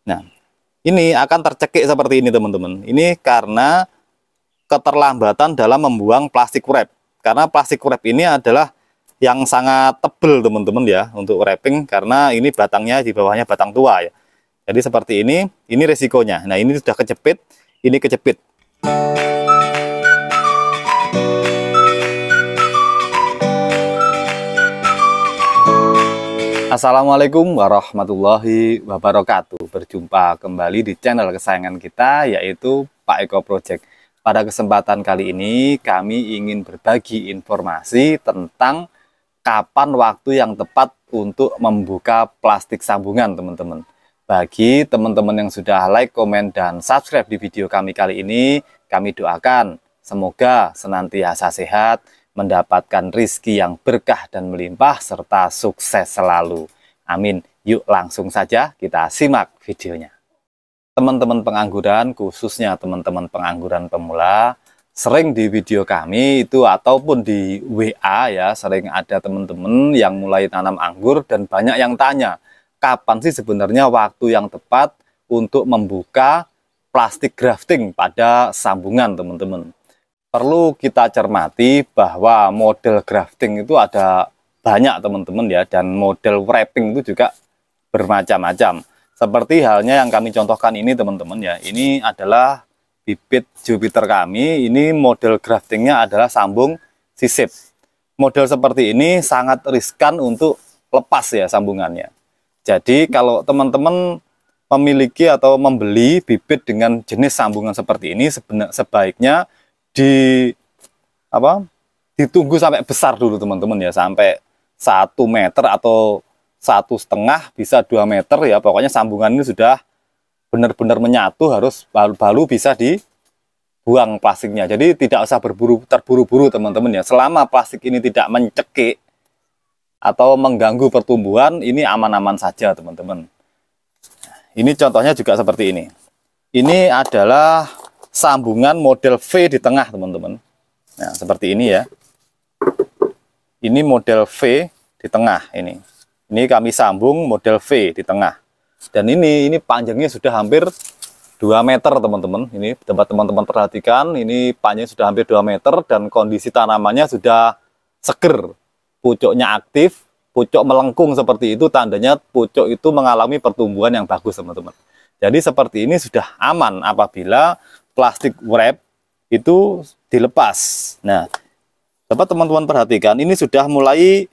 Nah, ini akan tercekik seperti ini teman-teman. Ini karena keterlambatan dalam membuang plastik wrap. Karena plastik wrap ini adalah yang sangat tebal teman-teman ya untuk wrapping, karena ini batangnya di bawahnya batang tua ya. Jadi seperti ini resikonya. Nah, ini sudah kejepit, ini kejepit. Assalamualaikum warahmatullahi wabarakatuh. Berjumpa kembali di channel kesayangan kita, yaitu Pak Eko Project. Pada kesempatan kali ini kami ingin berbagi informasi tentang kapan waktu yang tepat untuk membuka plastik sambungan, teman-teman. Bagi teman-teman yang sudah like, komen, dan subscribe di video kami kali ini, kami doakan semoga senantiasa sehat, mendapatkan rizki yang berkah dan melimpah, serta sukses selalu. Amin. Yuk langsung saja kita simak videonya. Teman-teman pengangguran, khususnya teman-teman pengangguran pemula, sering di video kami itu ataupun di WA ya, sering ada teman-teman yang mulai tanam anggur dan banyak yang tanya, kapan sih sebenarnya waktu yang tepat untuk membuka plastik grafting pada sambungan, teman-teman. Perlu kita cermati bahwa model grafting itu ada banyak, teman-teman ya, dan model wrapping itu juga bermacam-macam. Seperti halnya yang kami contohkan ini, teman-teman ya, ini adalah bibit Jupiter kami. Ini model graftingnya adalah sambung sisip. Model seperti ini sangat riskan untuk lepas ya sambungannya. Jadi kalau teman-teman memiliki atau membeli bibit dengan jenis sambungan seperti ini, sebaiknya ditunggu sampai besar dulu, teman-teman ya, sampai 1 meter atau 1,5 bisa 2 meter ya, pokoknya sambungan ini sudah benar-benar menyatu, harus baru bisa dibuang plastiknya. Jadi tidak usah terburu-buru, teman-teman ya. Selama plastik ini tidak mencekik atau mengganggu pertumbuhan, ini aman-aman saja, teman-teman. Ini contohnya juga seperti ini. Ini adalah sambungan model V di tengah, teman-teman. Nah, seperti ini ya. Ini model V di tengah ini. Ini kami sambung model V di tengah. Dan ini panjangnya sudah hampir 2 meter, teman-teman. Ini tempat teman-teman perhatikan, ini panjangnya sudah hampir 2 meter dan kondisi tanamannya sudah seger. Pucuknya aktif, pucuk melengkung seperti itu, tandanya pucuk itu mengalami pertumbuhan yang bagus, teman-teman. Jadi seperti ini sudah aman apabila plastik wrap itu dilepas. Nah, dapat teman-teman perhatikan, ini sudah mulai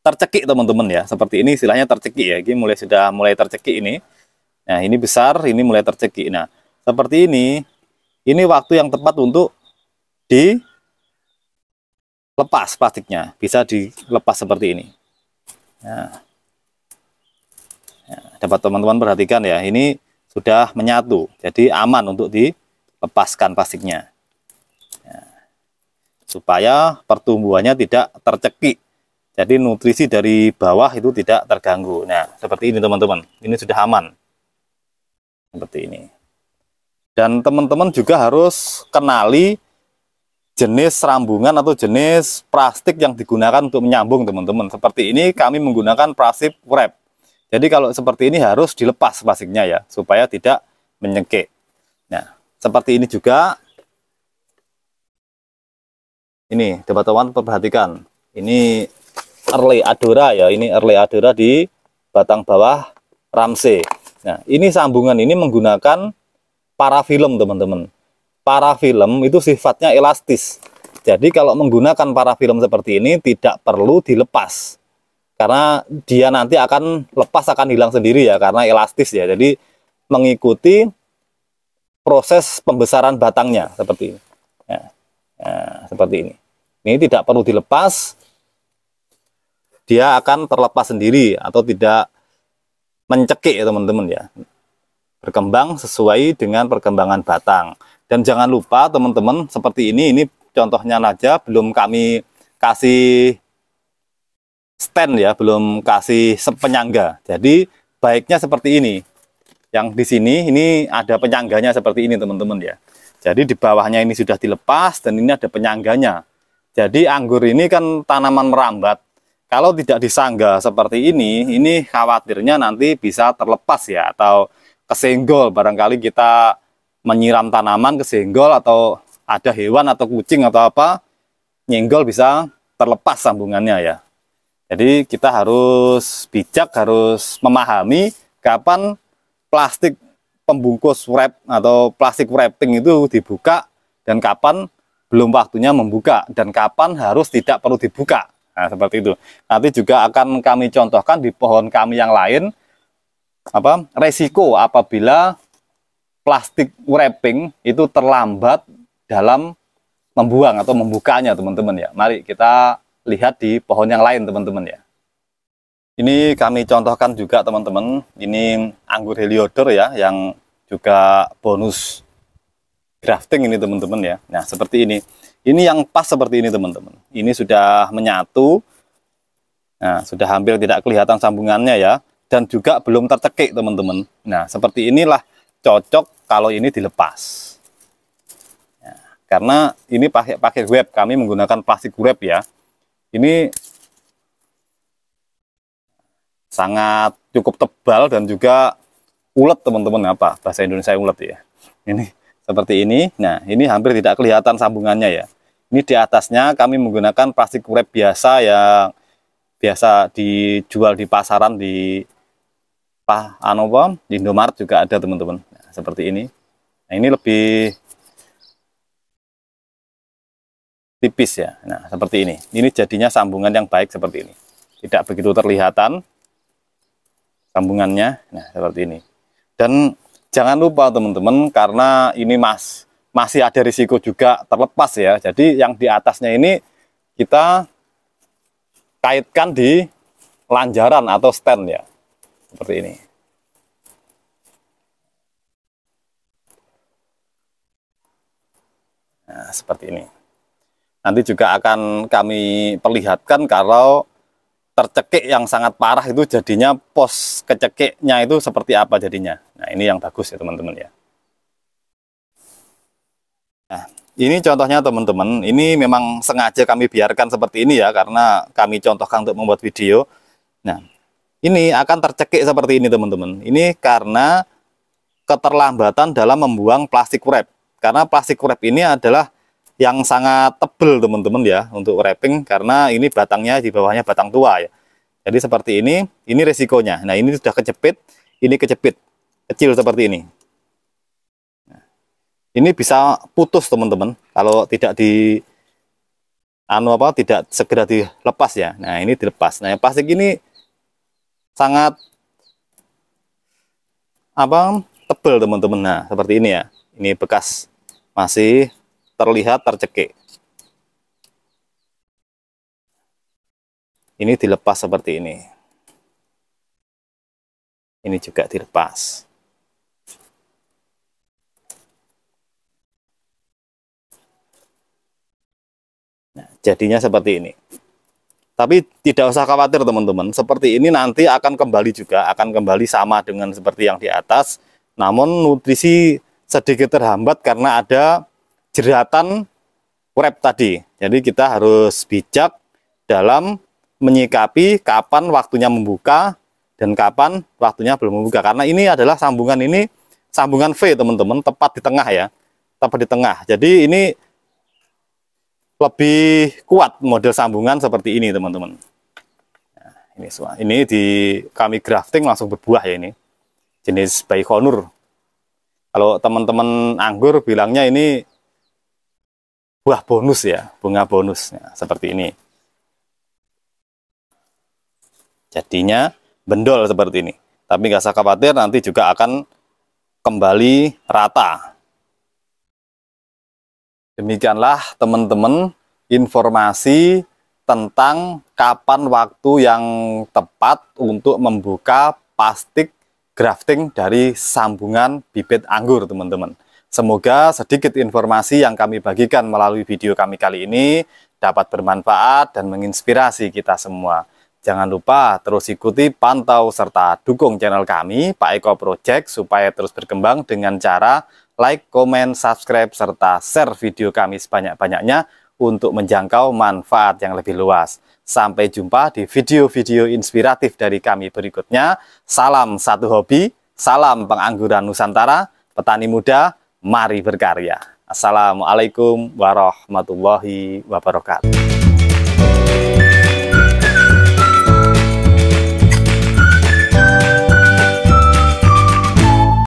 tercekik, teman-teman ya. Seperti ini istilahnya tercekik ya. Ini sudah mulai tercekik ini. Nah, ini besar, ini mulai tercekik. Nah, seperti ini waktu yang tepat untuk dilepas plastiknya. Bisa dilepas seperti ini. Nah, dapat teman-teman perhatikan ya, ini sudah menyatu, jadi aman untuk dilepaskan plastiknya. Nah, supaya pertumbuhannya tidak tercekik, jadi nutrisi dari bawah itu tidak terganggu. Nah, seperti ini, teman-teman, ini sudah aman seperti ini. Dan teman-teman juga harus kenali jenis rambungan atau jenis plastik yang digunakan untuk menyambung, teman-teman. Seperti ini kami menggunakan plastik wrap. Jadi kalau seperti ini harus dilepas plastiknya ya, supaya tidak menyengkik. Nah, seperti ini juga. Ini, teman-teman perhatikan. Ini Early Adora ya, ini Early Adora di batang bawah Ramsey. Nah, ini sambungan ini menggunakan parafilm, teman-teman. Parafilm itu sifatnya elastis. Jadi kalau menggunakan parafilm seperti ini tidak perlu dilepas. Karena dia nanti akan lepas, akan hilang sendiri ya, karena elastis ya. Jadi mengikuti proses pembesaran batangnya seperti ini. Nah, seperti ini. Ini tidak perlu dilepas, dia akan terlepas sendiri atau tidak mencekik ya, teman-teman ya. Berkembang sesuai dengan perkembangan batang. Dan jangan lupa, teman-teman, seperti ini contohnya aja, belum kami kasih stand ya, belum kasih penyangga. Jadi baiknya seperti ini. Yang di sini ini ada penyangganya seperti ini, teman-teman ya. Jadi di bawahnya ini sudah dilepas dan ini ada penyangganya. Jadi anggur ini kan tanaman merambat. kalau tidak disanggah seperti ini khawatirnya nanti bisa terlepas ya, atau kesenggol. Barangkali kita menyiram tanaman kesenggol, atau ada hewan atau kucing atau apa nyenggol, bisa terlepas sambungannya ya. Jadi kita harus bijak, harus memahami kapan plastik pembungkus wrap atau plastik wrapping itu dibuka dan kapan belum waktunya membuka, dan kapan harus tidak perlu dibuka. Nah, seperti itu. Nanti juga akan kami contohkan di pohon kami yang lain, resiko apabila plastik wrapping itu terlambat dalam membuang atau membukanya, teman-teman ya. Mari kita lihat di pohon yang lain, teman-teman ya. Ini kami contohkan juga, teman-teman. Ini anggur Heliodor ya, yang juga bonus grafting ini, teman-teman ya. Nah, seperti ini. Ini yang pas seperti ini, teman-teman. Ini sudah menyatu. Nah, sudah hampir tidak kelihatan sambungannya ya. Dan juga belum tercekik, teman-teman. Nah, seperti inilah cocok kalau ini dilepas. Nah, karena ini pakai wrap, kami menggunakan plastik wrap ya. Ini sangat cukup tebal dan juga ulet, teman-teman. Apa bahasa Indonesia ulet ya. Ini seperti ini. Nah, ini hampir tidak kelihatan sambungannya ya. Ini di atasnya kami menggunakan plastik wrap biasa yang biasa dijual di pasaran, di Indomaret juga ada, teman-teman. Nah, seperti ini. Nah, ini lebih tipis ya. Nah, seperti ini. Ini jadinya sambungan yang baik seperti ini. Tidak begitu terlihatan sambungannya. Nah, seperti ini. Dan jangan lupa, teman-teman, karena ini masih ada risiko juga terlepas ya. Jadi yang di atasnya ini kita kaitkan di lanjaran atau stand ya. Seperti ini. Nah, seperti ini. Nanti juga akan kami perlihatkan kalau tercekik yang sangat parah itu jadinya pos kecekiknya itu seperti apa jadinya. Nah, ini yang bagus ya, teman-teman ya. Nah, ini contohnya, teman-teman. Ini memang sengaja kami biarkan seperti ini ya, karena kami contohkan untuk membuat video. Nah, ini akan tercekik seperti ini, teman-teman. Ini karena keterlambatan dalam membuang plastik wrap. Karena plastik wrap ini adalah yang sangat tebal, teman-teman ya, untuk wrapping, karena ini batangnya di bawahnya batang tua ya. Jadi seperti ini resikonya. Nah, ini sudah kecepit, ini kecepit kecil seperti ini. Nah, ini bisa putus, teman-teman, kalau tidak tidak segera dilepas ya. Nah, ini dilepas. Nah, plastik ini sangat tebal, teman-teman. Nah, seperti ini ya. Ini bekas masih terlihat tercekik. Ini dilepas seperti ini. Ini juga dilepas. Nah, jadinya seperti ini. Tapi tidak usah khawatir, teman-teman. Seperti ini nanti akan kembali juga, akan kembali sama dengan seperti yang di atas. Namun nutrisi sedikit terhambat karena ada jeratan wrap tadi. Jadi kita harus bijak dalam menyikapi kapan waktunya membuka dan kapan waktunya belum membuka. Karena ini adalah sambungan V, teman-teman, tepat di tengah ya. Tepat di tengah. Jadi ini lebih kuat model sambungan seperti ini, teman-teman. Nah, ini semua. Ini kami grafting langsung berbuah ya ini. Jenis Baikonur. Kalau teman-teman anggur bilangnya ini buah bonus ya, bunga bonus ya, seperti ini. Jadinya bendol seperti ini. Tapi nggak usah khawatir, nanti juga akan kembali rata. Demikianlah, teman-teman, informasi tentang kapan waktu yang tepat untuk membuka plastik grafting dari sambungan bibit anggur, teman-teman. Semoga sedikit informasi yang kami bagikan melalui video kami kali ini dapat bermanfaat dan menginspirasi kita semua. Jangan lupa terus ikuti, pantau, serta dukung channel kami, Pak Eko Project, supaya terus berkembang dengan cara like, komen, subscribe, serta share video kami sebanyak-banyaknya untuk menjangkau manfaat yang lebih luas. Sampai jumpa di video-video inspiratif dari kami berikutnya. Salam satu hobi, salam pengangguran Nusantara, petani muda, mari berkarya. Assalamualaikum warahmatullahi wabarakatuh.